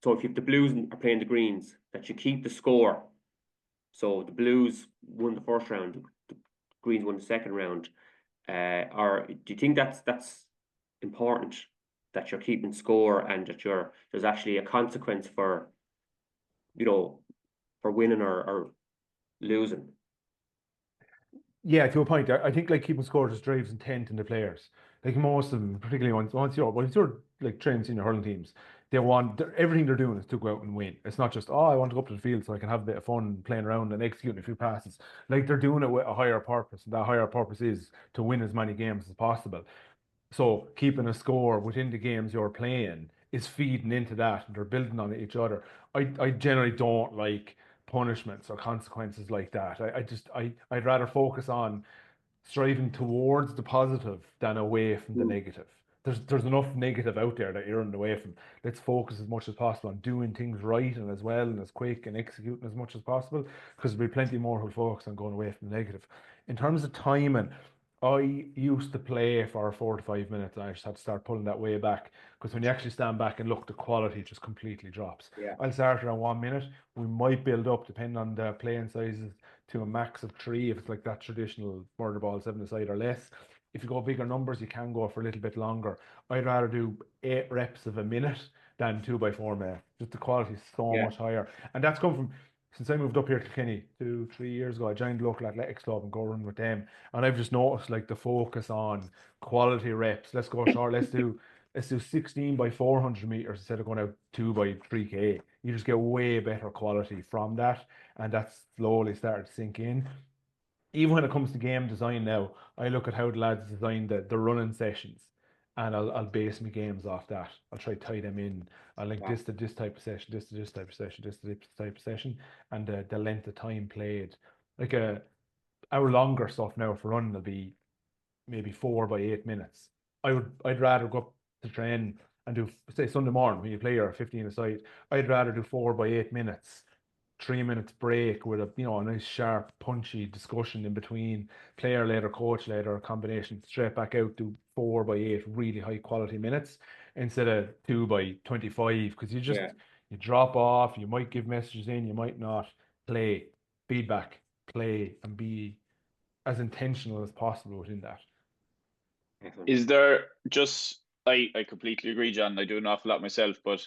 so if the Blues are playing the Greens, that you keep the score? So the Blues won the first round, the Greens won the second round, or do you think that's important, that you're keeping score, and that there's actually a consequence for winning or losing? Yeah, to a point. I think like keeping score just drives intent in the players. Like most of them, particularly once you're like training senior hurling teams, everything they're doing is to go out and win. It's not just, I want to go up to the field so I can have a bit of fun playing around and executing a few passes. Like, they're doing it with a higher purpose, and that higher purpose is to win as many games as possible. So keeping a score within the games you're playing is feeding into that, and they're building on each other. I generally don't like punishments or consequences like that. I'd rather focus on striving towards the positive than away from the negative. there's enough negative out there that you're running away from. Let's focus as much as possible on doing things right and as well and as quick and executing as much as possible, because there'll be plenty more who'll focus on going away from the negative. In terms of timing, I used to play for 4 to 5 minutes, and I just had to start pulling that way back, because when you actually stand back and look, the quality just completely drops. Yeah. I'll start around 1 minute. We might build up, depending on the playing sizes, to a max of 3 if it's like that traditional murder ball 7-a-side or less. If you go bigger numbers, you can go for a little bit longer. I'd rather do 8 reps of a minute than 2x4 minute. Just the quality is so Yeah. much higher. And that's come from, since I moved up here to Kenny 2-3 years ago, I joined the local athletics club and go run with them. And I've just noticed like the focus on quality reps. Let's go short. Let's do 16 by 400 meters instead of going out 2 by 3K. You just get way better quality from that. And that's slowly started to sink in. Even when it comes to game design now, I look at how the lads design the running sessions, and I'll base my games off that. I'll try to tie them in. I'll link this to this type of session, this to this type of session, this to this type of session, and the length of time played. Like our longer stuff now for running will be maybe 4 by 8 minutes. I'd rather go up to train and do, say, Sunday morning when you play your 15-a-side. I'd rather do 4 by 8 minutes, 3 minutes break with a a nice sharp punchy discussion in between, player led or coach led or a combination, straight back out, do 4 by 8 really high quality minutes instead of 2 by 25, because you drop off, you might give messages in, you might not. Play, feedback, play, and be as intentional as possible within that. Excellent. Is there just, I completely agree, John. I do an awful lot myself, but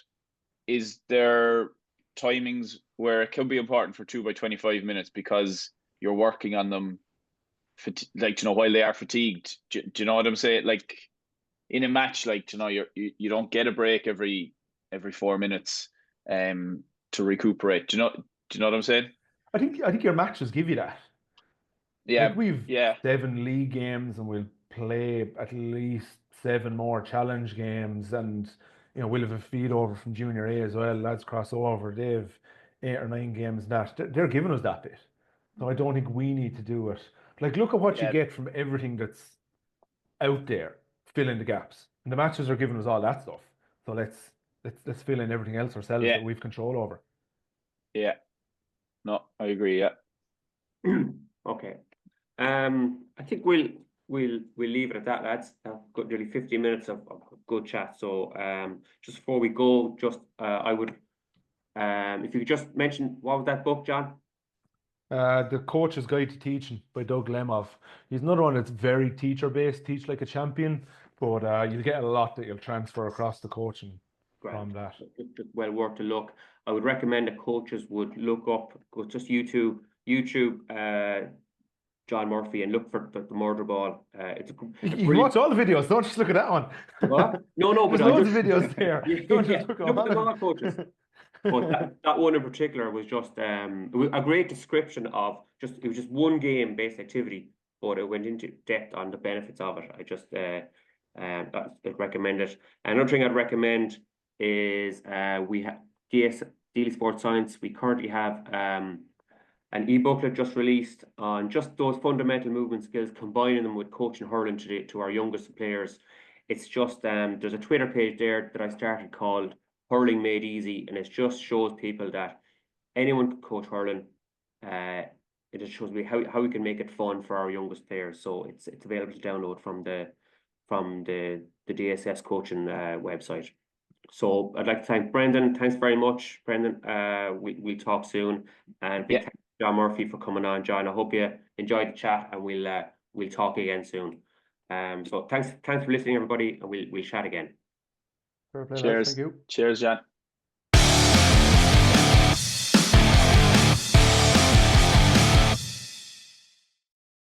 is there timings where it can be important for 2 by 25 minutes because you're working on them, like, while they are fatigued? Do you know what I'm saying? Like in a match, like, you don't get a break every 4 minutes to recuperate. Do you know what I'm saying? I think your matches give you that. Yeah, Like we've yeah. 7 league games and we'll play at least 7 more challenge games, and we'll have a feed over from junior A as well. Lads cross over, they've 8 or 9 games that they're giving us that bit. So I don't think we need to do it. Like, look at what you Yeah. get from everything that's out there. Fill in the gaps. And the matches are giving us all that stuff. So let's fill in everything else ourselves Yeah. that we've control over. Yeah. No, I agree. Yeah. Okay. I think we'll leave it at that, lads. I've got nearly 15 minutes of good chat. So just before we go, I would if you could just mention, what was that book, John? The Coach's Guide to Teaching by Doug Lemov. He's another one that's very teacher-based, Teach Like a Champion, but you'll get a lot that you'll transfer across the coaching from that. Well worth a look. I would recommend that coaches would look up, go just YouTube John Murphy, and look for the murder ball. You can watch all the videos, don't just look at that one. What? No, There's but loads of videos there. Don't just look at all the coaches. But that one in particular was just it was a great description of it was just one game-based activity, but it went into depth on the benefits of it. I just I'd recommend it. Another thing I'd recommend is we have Daily Sports Science. We currently have an e-booklet just released on just those fundamental movement skills, combining them with coaching hurling to our youngest players. It's just there's a Twitter page there that I started called Hurling Made Easy, and it just shows people that anyone can coach hurling. It just shows me how we can make it fun for our youngest players. So it's available to download from the DSS coaching website. So I'd like to thank Brendan. Thanks very much, Brendan. We'll talk soon, and big thanks to John Murphy for coming on, John. I hope you enjoyed the chat, and we'll talk again soon. So thanks for listening, everybody, and we'll chat again. Fair play, lads. Cheers. Thank you. Cheers, John.